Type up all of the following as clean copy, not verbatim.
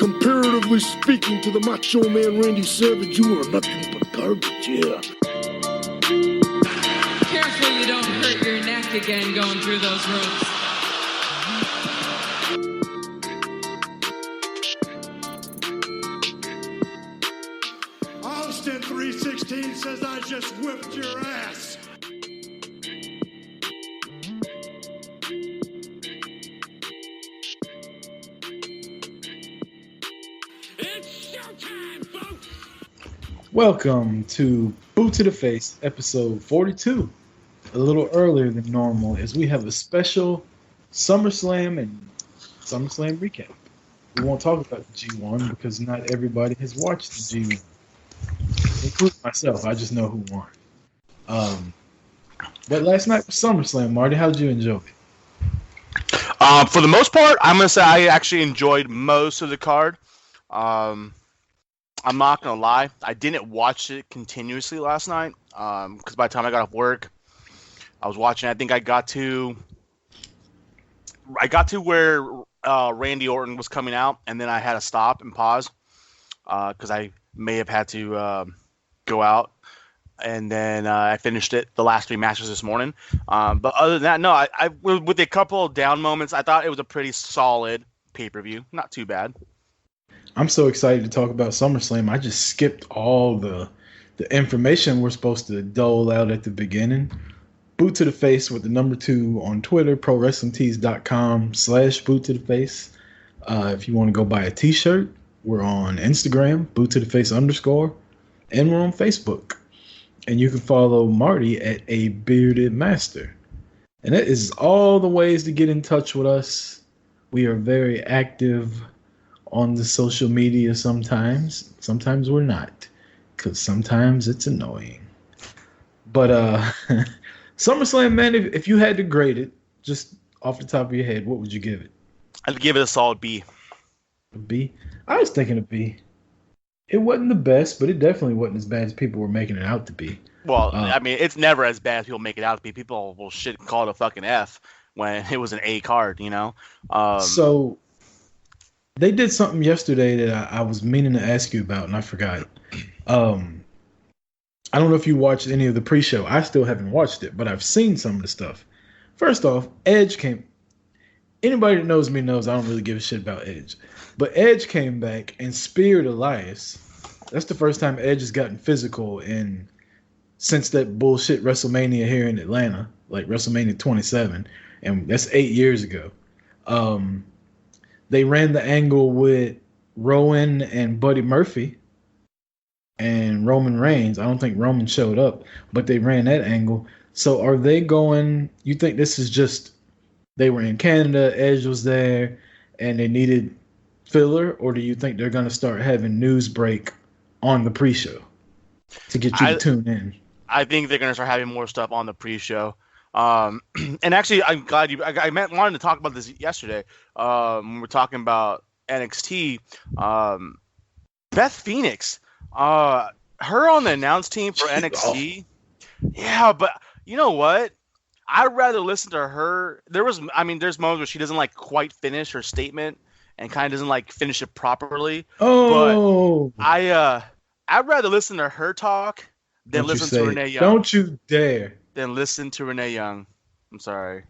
Comparatively speaking to the Macho Man Randy Savage, you are nothing but garbage, yeah. Careful you don't hurt your neck again going through those ropes. Austin 316 says I just whipped your ass. It's showtime, folks! Welcome to Boot to the Face, episode 42. A little earlier than normal, as we have a special SummerSlam and SummerSlam recap. We won't talk about the G1 because not everybody has watched the G1, including myself. I just know who won. But last night was SummerSlam. Marty, how did you enjoy it? For the most part, I'm going to say I actually enjoyed most of the card. I'm not going to lie. I didn't watch it continuously last night because by the time I got off work, I was watching. I think I got to where Randy Orton was coming out, and then I had to stop and pause because I may have had to go out. And then I finished it, the last three matches this morning. But other than that, no, I with a couple of down moments, I thought it was a pretty solid pay-per-view. Not too bad. I'm so excited to talk about SummerSlam. I just skipped all the information we're supposed to dole out at the beginning. Boot to the Face with the number 2 on Twitter, ProWrestlingTees.com/Boot to the Face. If you want to go buy a t-shirt, we're on Instagram, Boot to the Face _, and we're on Facebook. And you can follow Marty at A Bearded Master. And that is all the ways to get in touch with us. We are very active on the social media sometimes. Sometimes we're not, because sometimes it's annoying. But SummerSlam, man, if you had to grade it, just off the top of your head, what would you give it? I'd give it a solid B. A B? I was thinking a B. It wasn't the best, but it definitely wasn't as bad as people were making it out to be. Well, I mean, it's never as bad as people make it out to be. People will shit call it a fucking F when it was an A card, you know? So they did something yesterday that I was meaning to ask you about, and I forgot. I don't know if you watched any of the pre-show. I still haven't watched it, but I've seen some of the stuff. First off, Edge came. Anybody that knows me knows I don't really give a shit about Edge. But Edge came back and speared Elias. That's the first time Edge has gotten physical since that bullshit WrestleMania here in Atlanta, like WrestleMania 27, and that's 8 years ago. They ran the angle with Rowan and Buddy Murphy and Roman Reigns. I don't think Roman showed up, but they ran that angle. So are they going, you think this is just, they were in Canada, Edge was there, and they needed filler, or do you think they're going to start having news break on the pre-show to get you to tune in? I think they're going to start having more stuff on the pre-show. And actually, I'm glad I wanted to talk about this yesterday. When we're talking about NXT, Beth Phoenix, her on the announce team for NXT. Yeah, but you know what? I'd rather listen to her. There's moments where she doesn't like quite finish her statement and kind of doesn't like finish it properly. Oh, but I'd rather listen to her talk than listen to Renee Young. Don't you dare. Than listen to Renee Young. I'm sorry.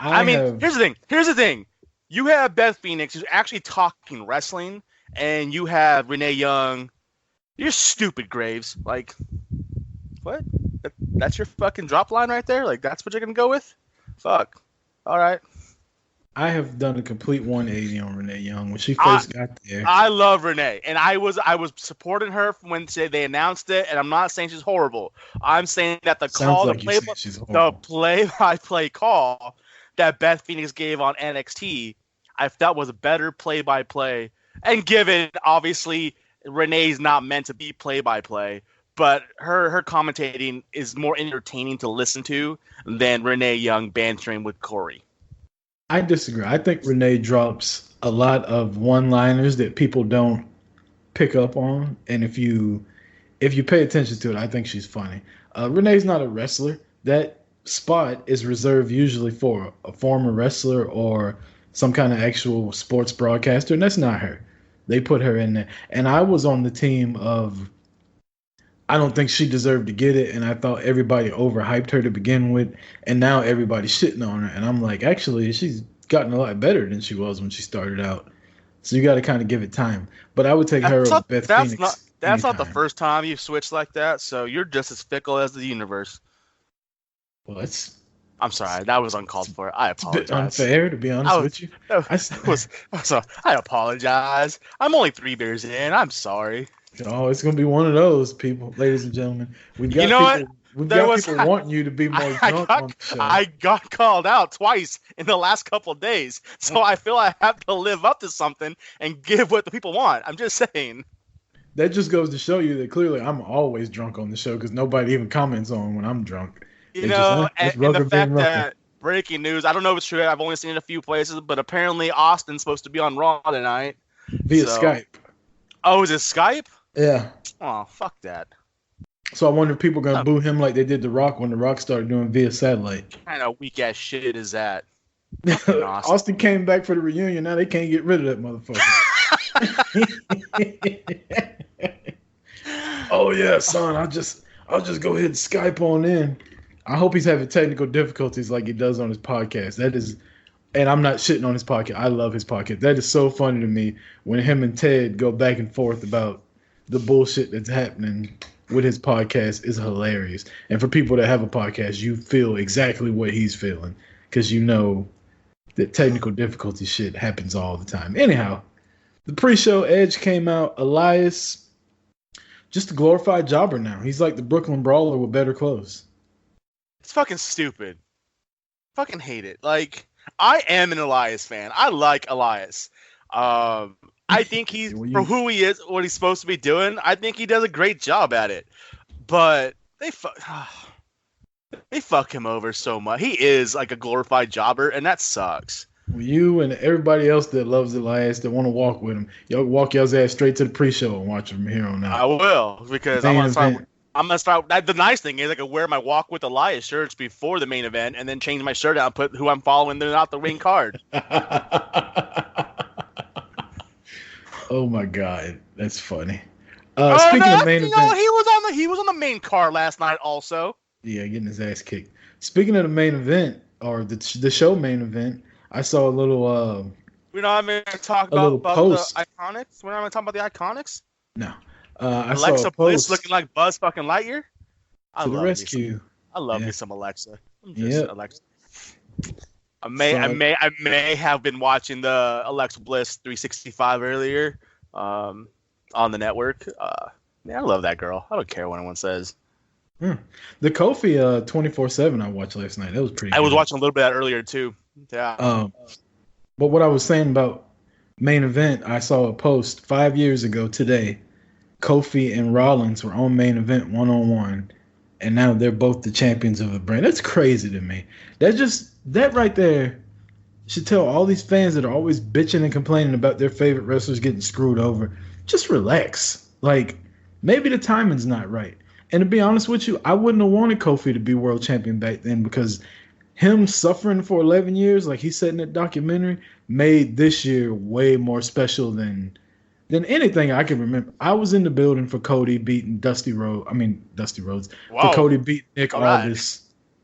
Here's the thing. You have Beth Phoenix who's actually talking wrestling, and you have Renee Young. You're stupid, Graves. Like, what? That's your fucking drop line right there? Like, that's what you're going to go with? Fuck. All right. I have done a complete 180 on Renee Young when she first got there. I love Renee, and I was supporting her when they announced it, and I'm not saying she's horrible. I'm saying that the play-by-play call that Beth Phoenix gave on NXT, I felt was a better play-by-play. And given, obviously, Renee's not meant to be play-by-play, but her commentating is more entertaining to listen to than Renee Young bantering with Corey. I disagree. I think Renee drops a lot of one-liners that people don't pick up on, and if you pay attention to it, I think she's funny. Renee's not a wrestler. That spot is reserved usually for a former wrestler or some kind of actual sports broadcaster, and that's not her. They put her in there. And I was on the team of I don't think she deserved to get it, and I thought everybody overhyped her to begin with, and now everybody's shitting on her. And I'm like, actually, she's gotten a lot better than she was when she started out. So you got to kind of give it time. But I would take her over Beth Phoenix. That's not the first time you've switched like that, so you're just as fickle as the universe. Well, I'm sorry, that was uncalled for. I apologize. It's a bit unfair, to be honest with you. I apologize. I'm only 3 beers in. I'm sorry. Oh, it's gonna be one of those people, ladies and gentlemen. We've got people wanting you to be more drunk on the show. I got called out twice in the last couple of days, so I feel I have to live up to something and give what the people want. I'm just saying. That just goes to show you that clearly I'm always drunk on the show because nobody even comments on when I'm drunk. And the fact that breaking news, I don't know if it's true. I've only seen it a few places, but apparently Austin's supposed to be on Raw tonight via Skype. Oh, is it Skype? Yeah. Oh, fuck that. So I wonder if people are gonna boo him like they did The Rock when The Rock started doing via satellite. What kind of weak ass shit is that? Austin came back for the reunion. Now they can't get rid of that motherfucker. Oh yeah, son. I'll just go ahead and Skype on in. I hope he's having technical difficulties like he does on his podcast. That is, and I'm not shitting on his podcast. I love his podcast. That is so funny to me when him and Ted go back and forth about the bullshit that's happening with his podcast is hilarious. And for people that have a podcast, you feel exactly what he's feeling because you know that technical difficulty shit happens all the time. Anyhow, the pre-show Edge came out. Elias, just a glorified jobber now. He's like the Brooklyn Brawler with better clothes. It's fucking stupid. Fucking hate it. Like, I am an Elias fan. I like Elias. I think he's, for who he is, what he's supposed to be doing, I think he does a great job at it. But they fuck him over so much. He is like a glorified jobber, and that sucks. You and everybody else that loves Elias that want to walk with him, y'all walk y'all's ass straight to the pre-show and watch him from here on out. I will, because I'm gonna start. The nice thing is I can wear my Walk with Elias shirts before the main event, and then change my shirt out and put who I'm following. They're not the ring card. Oh my god, that's funny. Speaking of main event, he was on the main card last night also. Yeah, getting his ass kicked. Speaking of the main event or the show main event, I saw a little. We're not going to talk about the Iconics. We're not going to talk about the Iconics. No. Alexa Bliss looking like Buzz fucking Lightyear. To the rescue. I love me some Alexa. I'm just Alexa. I may have been watching the Alexa Bliss 365 earlier on the network. Man, I love that girl. I don't care what anyone says. The Kofi 24/7 I watched last night. That was pretty good. I was watching a little bit of that earlier too. Yeah. But what I was saying about main event, I saw a post 5 years ago today. Kofi and Rollins were on main event 1-on-1, and now they're both the champions of the brand. That's crazy to me. That right there should tell all these fans that are always bitching and complaining about their favorite wrestlers getting screwed over, just relax. Like, maybe the timing's not right. And to be honest with you, I wouldn't have wanted Kofi to be world champion back then because him suffering for 11 years, like he said in that documentary, made this year way more special than anything I can remember. I was in the building for Cody beating Dusty Rhodes. For Cody beating Nick Aldis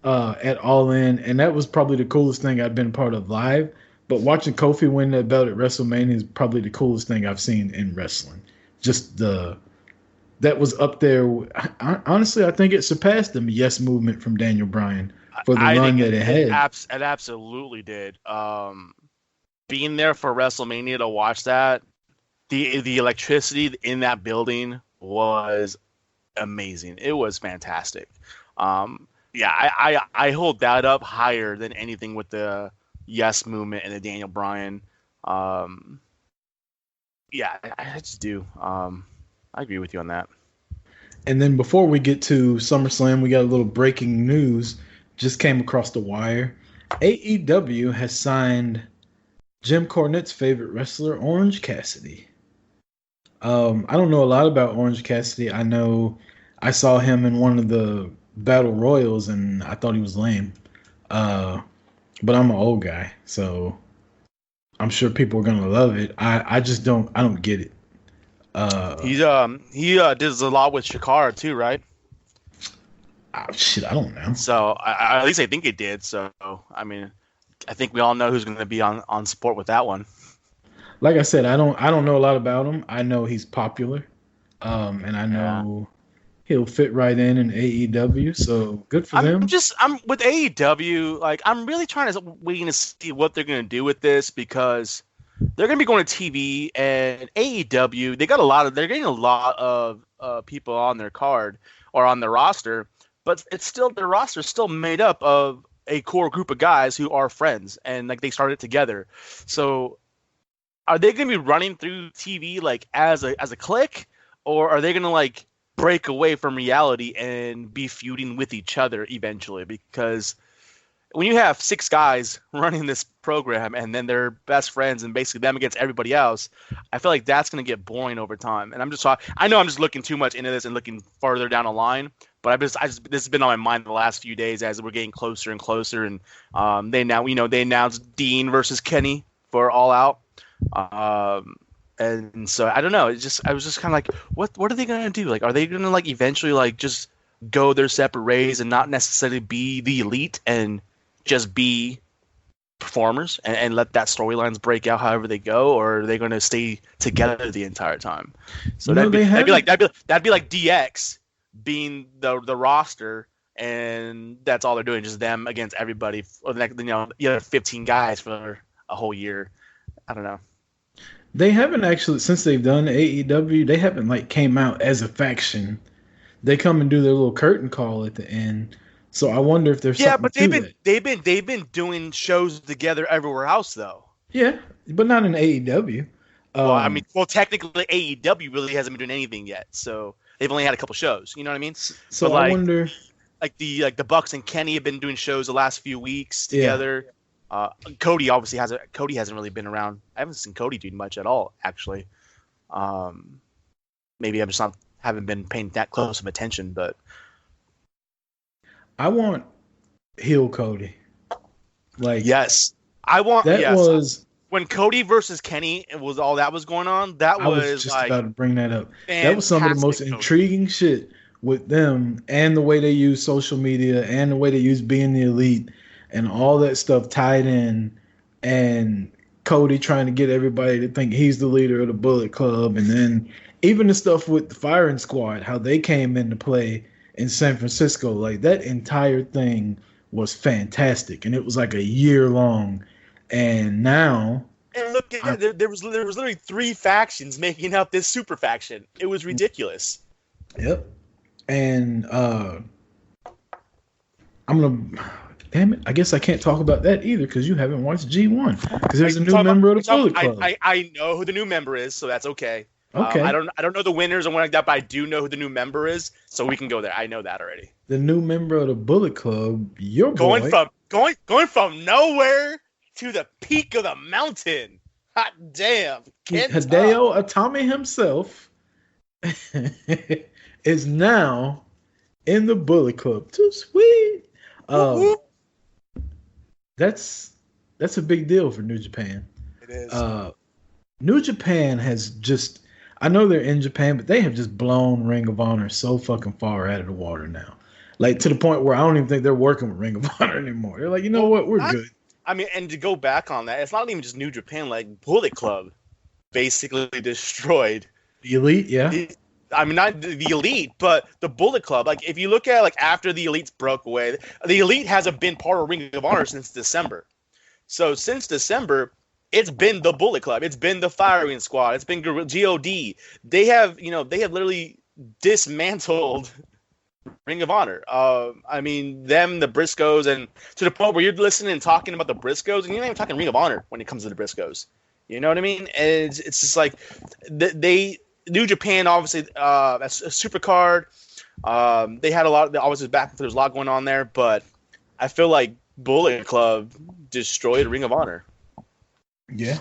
at All In, and that was probably the coolest thing I've been part of live. But watching Kofi win that belt at WrestleMania is probably the coolest thing I've seen in wrestling. Just that was up there. Honestly, I think it surpassed the Yes movement from Daniel Bryan for the run that it had. It absolutely did. Being there for WrestleMania to watch that, the electricity in that building was amazing. It was fantastic. I hold that up higher than anything with the Yes movement and the Daniel Bryan. I just do. I agree with you on that. And then before we get to SummerSlam, we got a little breaking news. Just came across the wire. AEW has signed Jim Cornette's favorite wrestler, Orange Cassidy. I don't know a lot about Orange Cassidy. I know I saw him in one of the Battle Royals, and I thought he was lame. But I'm an old guy, so I'm sure people are gonna love it. I just don't. I don't get it. He does a lot with Shakara too, right? Shit, I don't know. So at least I think it did. So I mean, I think we all know who's going to be on support with that one. Like I said, I don't know a lot about him. I know he's popular, and I know he'll fit right in AEW. So good for them. I'm with AEW. Like I'm really waiting to see what they're going to do with this because they're going to be going to TV and AEW. They're getting a lot of people on their card or on their roster, but their roster is still made up of a core group of guys who are friends and like they started together. So are they going to be running through TV like as a clique, or are they going to like break away from reality and be feuding with each other eventually? Because when you have 6 guys running this program and then they're best friends and basically them against everybody else, I feel like that's going to get boring over time. And I know I'm just looking too much into this and looking farther down the line, but this has been on my mind the last few days as we're getting closer and closer. And they announced Dean versus Kenny for All Out. And so I don't know. I was just kind of like, what are they gonna do? Like, are they gonna like eventually like just go their separate ways and not necessarily be the Elite and just be performers and let that storylines break out however they go, or are they gonna stay together the entire time? So that'd be like DX being the roster, and that's all they're doing, just them against everybody for the next, the other 15 guys for a whole year. I don't know. They haven't actually, since they've done AEW, they haven't like came out as a faction. They come and do their little curtain call at the end. So I wonder if there's something to that. they've been doing shows together everywhere else though. Yeah, but not in AEW. Technically AEW really hasn't been doing anything yet. So they've only had a couple shows. You know what I mean? So I wonder, like the Bucks and Kenny have been doing shows the last few weeks together. Yeah. Cody obviously hasn't. Cody hasn't really been around. I haven't seen Cody do much at all, actually. Maybe I'm just haven't been paying that close of attention, but I want heel Cody. Like yes, I want. That yes. was when Cody versus Kenny was all that was going on. I was just about to bring that up. That was some of the most intriguing shit with them, and the way they use social media, and the way they use being the Elite. And all that stuff tied in, and Cody trying to get everybody to think he's the leader of the Bullet Club, and then even the stuff with the Firing Squad, how they came into play in San Francisco, like that entire thing was fantastic, and it was like a year long. And now, and look, there was literally 3 factions making up this super faction. It was ridiculous. Yep, and I'm gonna. Damn it, I guess I can't talk about that either because you haven't watched G1. Because there's a new member of the Bullet Club. I know who the new member is, so that's okay. Okay. I don't know the winners and what like that, but I do know who the new member is, so we can go there. I know that already. The new member of the Bullet Club, your going boy. Going from nowhere to the peak of the mountain. Hot damn. Hideo Itami himself is now in the Bullet Club. Too sweet. That's a big deal for New Japan. It is. New Japan has just, I know they're in Japan, but they have just blown Ring of Honor so fucking far out of the water now. Like to the point where I don't even think they're working with Ring of Honor anymore. They're like, you know what, we're good. I mean, and to go back on that, it's not even just New Japan. Like Bullet Club basically destroyed the Elite. Yeah. I mean, not the Elite, but the Bullet Club. Like, if you look at like after the Elites broke away, the Elite hasn't been part of Ring of Honor since December. So since December, it's been the Bullet Club. It's been the Firing Squad. It's been God. They have literally dismantled Ring of Honor. I mean, the Briscoes, and to the point where you're listening and talking about the Briscoes, and you're not even talking Ring of Honor when it comes to the Briscoes. You know what I mean? And it's just like New Japan, obviously, that's a super card. They had a lot. Obviously, there's a lot going on there, but I feel like Bullet Club destroyed Ring of Honor. Yeah,